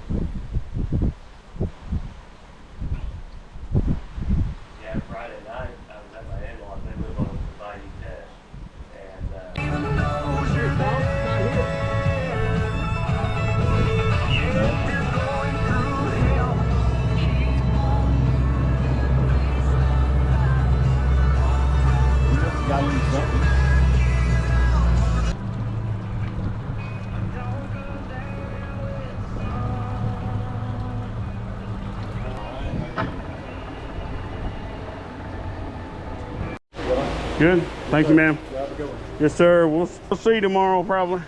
Yeah, Friday night I was at my in-laws. They live on the Bayou Test, and Good. Thank you, ma'am. Yes, sir. We'll see you tomorrow, probably.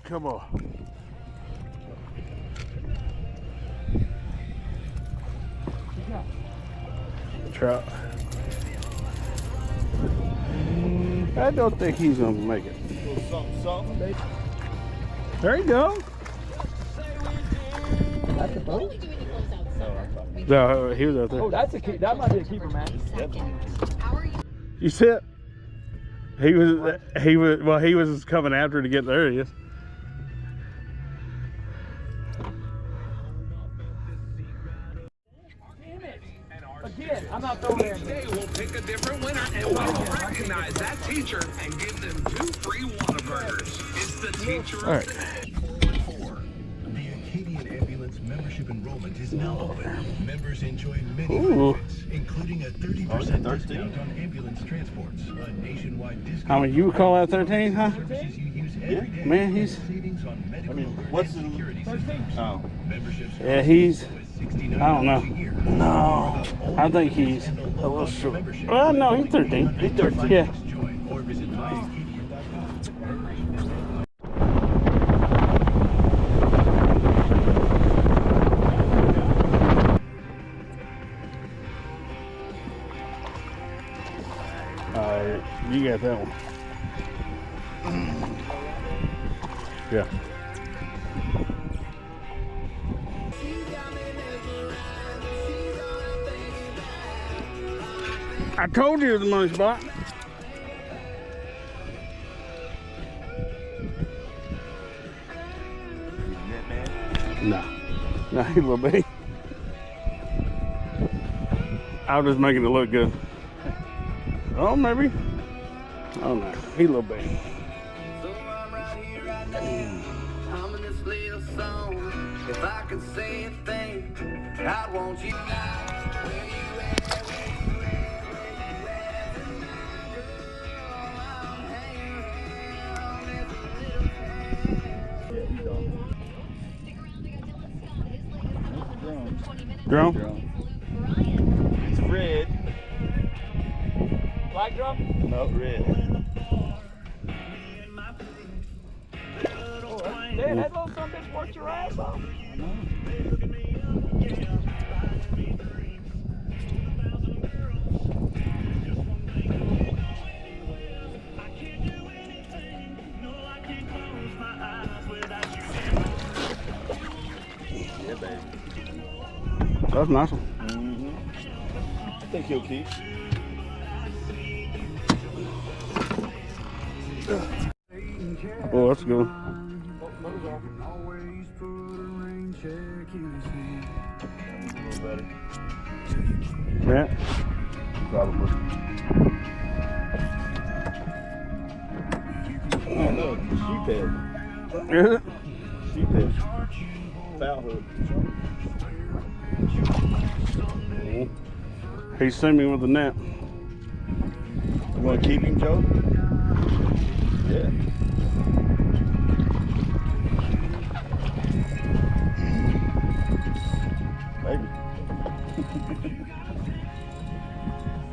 Come on. Trout. I don't think he's gonna make it. There you go. That's a boat? No, he was out there. Oh, that's a key. That might be a keeper, man. You see it? He was coming after to get there. He is. Again, I'm not throwing it. Today we'll pick a different winner and we'll recognize that teacher and give them 2 free Whataburgers. It's the teacher. All right. The Acadian Ambulance membership enrollment is now open. Members enjoy many Ooh. benefits, including a 30% discount on ambulance transports, a nationwide discount. I mean, you would call that 13, huh? Services you use every day, Man, he's. savings on medical what's the security 13? Oh. memberships. Yeah, he's. $69 I don't know. a year. No, I think he's a little short. Well, no, he's 13. he's 13. Yeah. Join or visit myacadian.com. You got that one. Yeah. I told you it was the money spot. No. No, he will be. I was just making it look good. Oh, maybe. Oh, no. He will be. So I'm right here, right now. I'm in this little song. If I could say a thing, I'd want you now. Where you at? Where you at? Where you at tonight? Girl, I'm hanging around this little town. Drum? It's red. Black drum? No, red. Dad, that little son bitch worked your ass off. Yeah, baby. That's a nice one. I think he'll keep. Oh, that's good. Always put a rain check in his hand. A little better. Yeah. Probably. Oh, look, sheephead. Is it? Sheephead. Foul hook. He's swimming with the net. You want to keep him, Joe? Yeah. Maybe.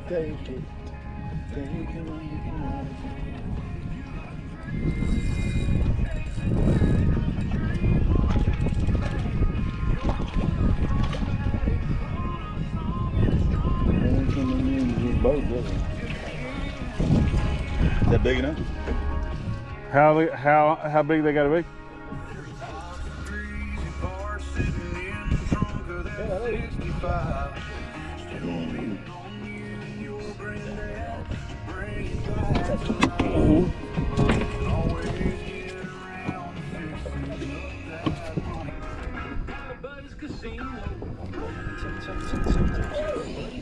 Take it. Take it when you can. boat, doesn't it? Is that big enough? How big they gotta be?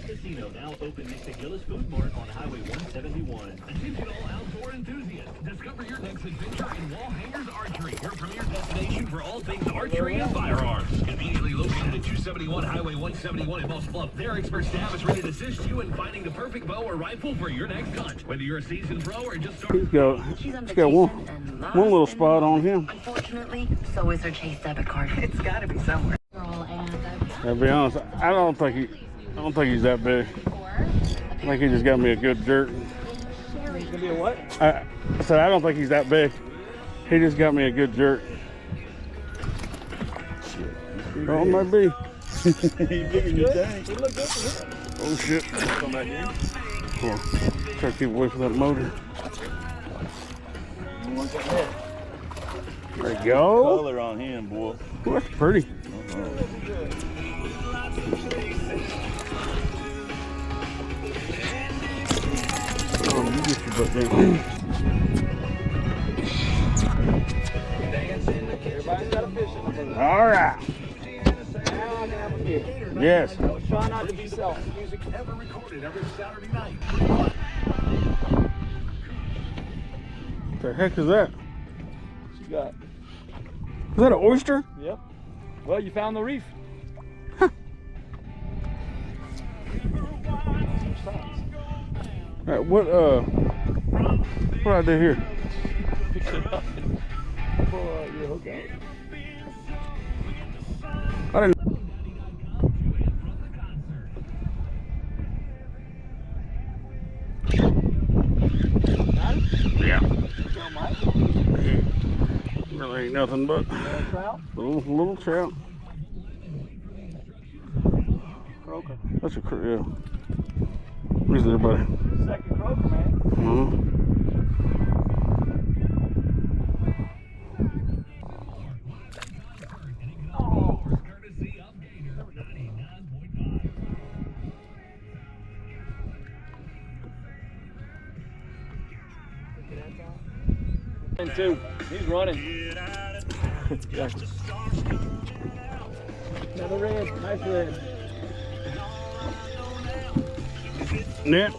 Casino now open next to Gillis Food Mart on Highway 171. Attention all outdoor enthusiasts. Discover your next adventure in Wall Hangers Archery, your premier destination for all things archery and firearms. Conveniently located at 271 Highway 171 in Moss Bluff, their expert staff is ready to assist you in finding the perfect bow or rifle for your next hunt. Whether you're a seasoned pro or just starting. He's got one little spot on him. Unfortunately, so is her Chase debit card. It's got to be somewhere. I'll be honest, I don't think he's that big. I think he just got me a good jerk. He's gonna be a what? I said I don't think he's that big. He just got me a good jerk. Oh, might be. He's bigger than you think. He look good for him. Oh shit. Come back here. Come on. Try to keep away from that motor. There you go. Color on him, boy. Ooh, that's pretty. Oh, you get your butt down. Everybody's got a fish in the boat. All right. Now I can have a beer. Yes. Try not to be selfish. Music ever recorded every Saturday night. What the heck is that? What you got? Is that an oyster? Yep. Well, you found the reef. All right, what do I do here? Pick it up and pull your hook out. I didn't. Yeah. Really ain't nothing but Trout? little trout. Croaker. That's a yeah. Where's everybody? Second croaker, man. And two. He's running. Another red. Nice red. Net.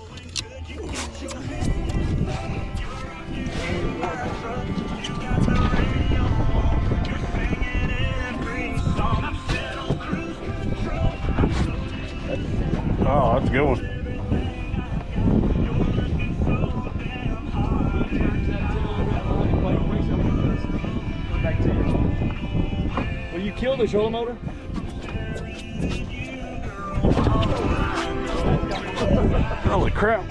Oh, that's a good one. Will you kill the shoulder motor? Holy crap.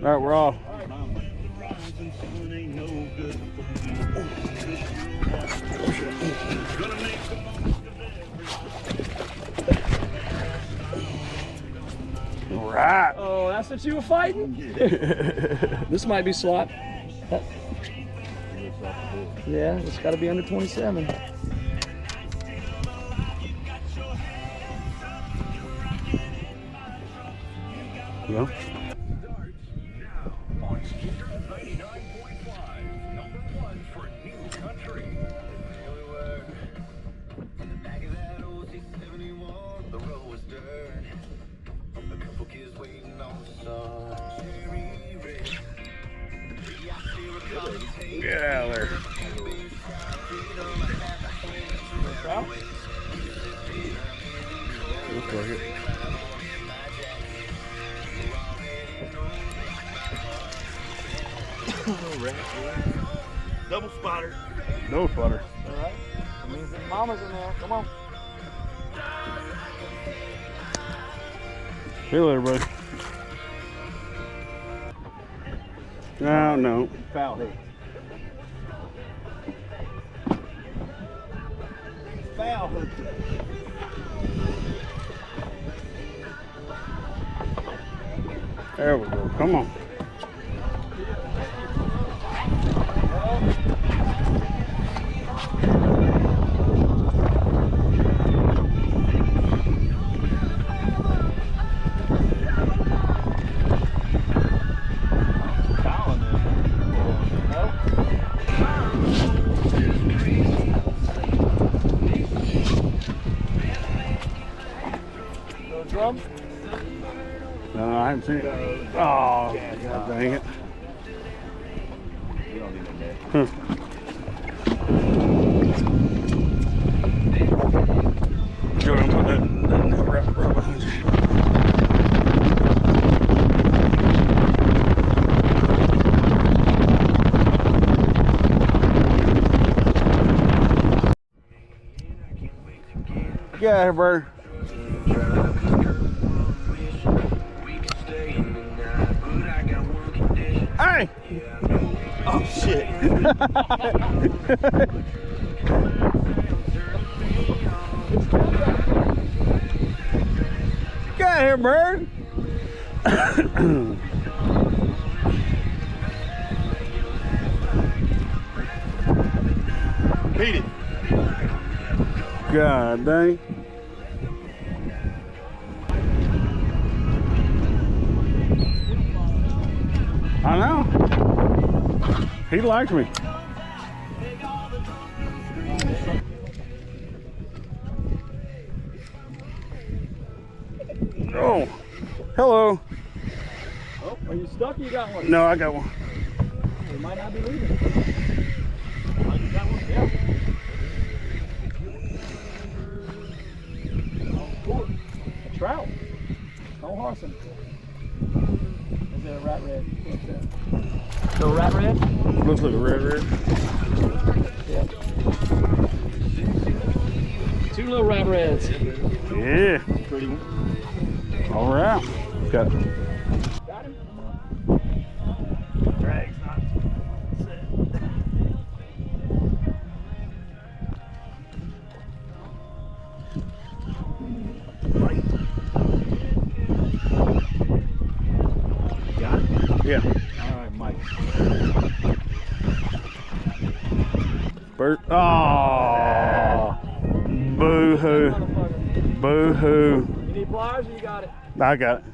All right, we're off. All right. Oh, that's what you were fighting? This might be slot. Yeah, it's got to be under 27. Yeah. Get out of there. Looks like it. Double spotter. No spotter. All right. That means the mama's in there. Come on. See you later, buddy. No, no. Foul hit. foul. There we go. Come on. Drum? No, I haven't seen it. Oh, God dang it. Huh. Go ahead and put that net right behind you. Get out of here, bird. Hey! Oh shit. Get out of here, bird. Beat it. God dang. I know. He likes me. Oh, hello. Oh, are you stuck or you got one? No, I got one. We might not be leaving. You got one? Yeah. Oh, cool. A trout. No Harson. Is that a rat red? What's that? No rat red? Looks like a red. Yeah. Two little rat reds. Yeah. Pretty one. All right. Got it. Got him? Drag's not set. Got it? Yeah. All right, Mike. Bird. Oh. Boo hoo. Boo hoo. You need pliers or you got it? I got it.